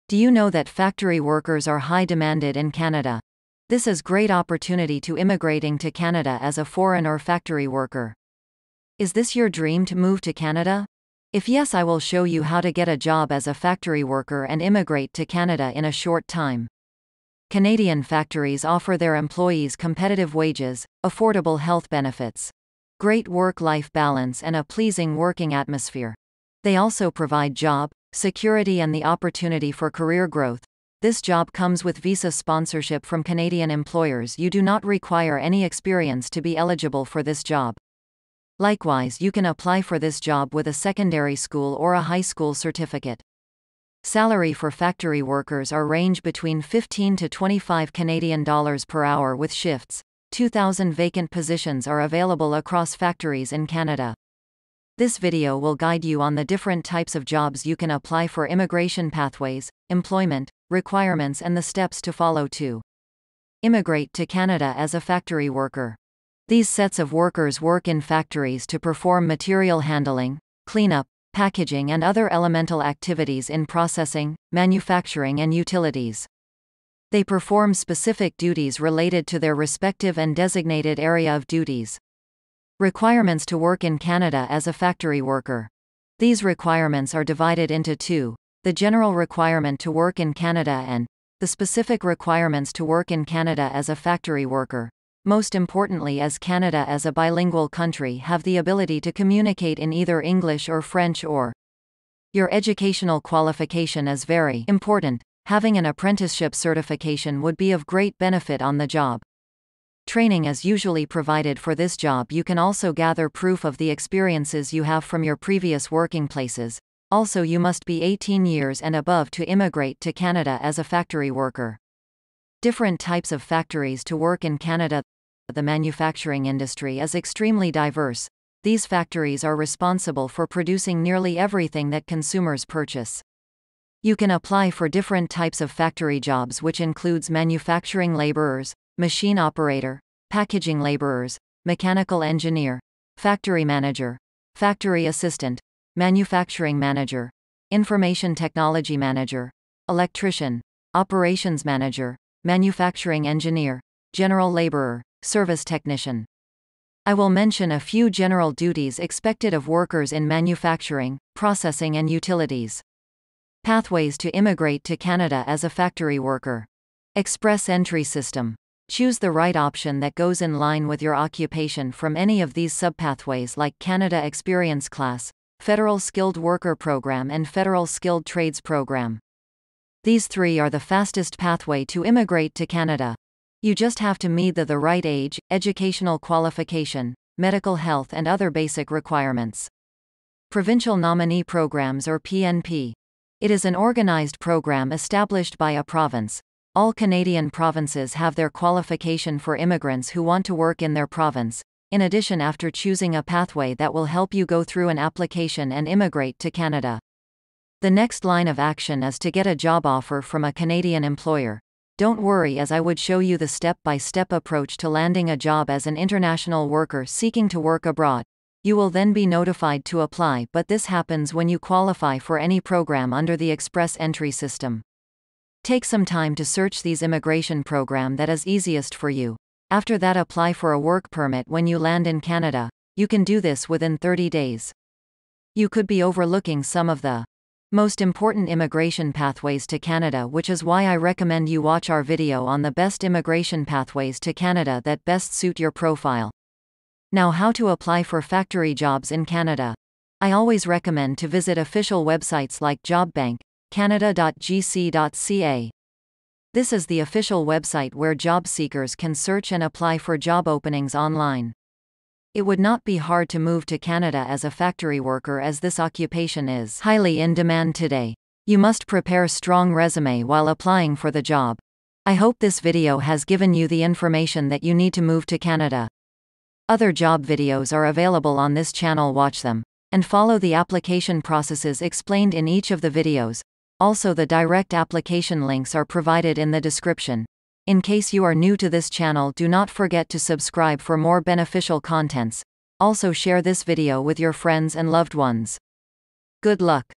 Do you know that factory workers are high demanded in Canada? This is great opportunity to immigrating to Canada as a foreign or factory worker. Is this your dream to move to Canada? If yes, I will show you how to get a job as a factory worker and immigrate to Canada in a short time. Canadian factories offer their employees competitive wages, affordable health benefits, great work-life balance and a pleasing working atmosphere. They also provide job security and the opportunity for career growth. This job comes with visa sponsorship from Canadian employers. You do not require any experience to be eligible for this job. Likewise, you can apply for this job with a secondary school or a high school certificate. Salary for factory workers are range between 15 to 25 Canadian dollars per hour with shifts. 2,000 vacant positions are available across factories in Canada. This video will guide you on the different types of jobs you can apply for, immigration pathways, employment requirements and the steps to follow to immigrate to Canada as a factory worker. These sets of workers work in factories to perform material handling, cleanup, packaging and other elemental activities in processing, manufacturing and utilities. They perform specific duties related to their respective and designated area of duties. Requirements to work in Canada as a factory worker. These requirements are divided into two: the general requirement to work in Canada and the specific requirements to work in Canada as a factory worker. Most importantly, as Canada as a bilingual country have the ability to communicate in either English or French, or your educational qualification is very important. Having an apprenticeship certification would be of great benefit on the job. Training is usually provided for this job. You can also gather proof of the experiences you have from your previous working places. Also, you must be 18 years and above to immigrate to Canada as a factory worker. Different types of factories to work in Canada. The manufacturing industry is extremely diverse. These factories are responsible for producing nearly everything that consumers purchase. You can apply for different types of factory jobs, which includes manufacturing laborers, machine operator, packaging laborers, mechanical engineer, factory manager, factory assistant, manufacturing manager, information technology manager, electrician, operations manager, manufacturing engineer, general laborer, service technician. I will mention a few general duties expected of workers in manufacturing, processing and utilities. Pathways to immigrate to Canada as a factory worker. Express entry system. Choose the right option that goes in line with your occupation from any of these subpathways, like Canada Experience Class, Federal Skilled Worker Program and Federal Skilled Trades Program. These three are the fastest pathway to immigrate to Canada. You just have to meet the right age, educational qualification, medical health and other basic requirements. Provincial Nominee Programs or PNP. It is an organized program established by a province. All Canadian provinces have their qualification for immigrants who want to work in their province. In addition, after choosing a pathway that will help you go through an application and immigrate to Canada. The next line of action is to get a job offer from a Canadian employer. Don't worry, as I would show you the step-by-step approach to landing a job as an international worker seeking to work abroad. You will then be notified to apply, but this happens when you qualify for any program under the express entry system. Take some time to search these immigration program that is easiest for you. After that, apply for a work permit when you land in Canada. You can do this within 30 days. You could be overlooking some of the most important immigration pathways to Canada, which is why I recommend you watch our video on the best immigration pathways to Canada that best suit your profile. Now, how to apply for factory jobs in Canada. I always recommend to visit official websites like JobBank, canada.gc.ca. This is the official website where job seekers can search and apply for job openings online. It would not be hard to move to Canada as a factory worker, as this occupation is highly in demand today. You must prepare a strong resume while applying for the job. I hope this video has given you the information that you need to move to Canada. Other job videos are available on this channel. Watch them and follow the application processes explained in each of the videos. Also, the direct application links are provided in the description. In case you are new to this channel, do not forget to subscribe for more beneficial contents. Also, share this video with your friends and loved ones. Good luck.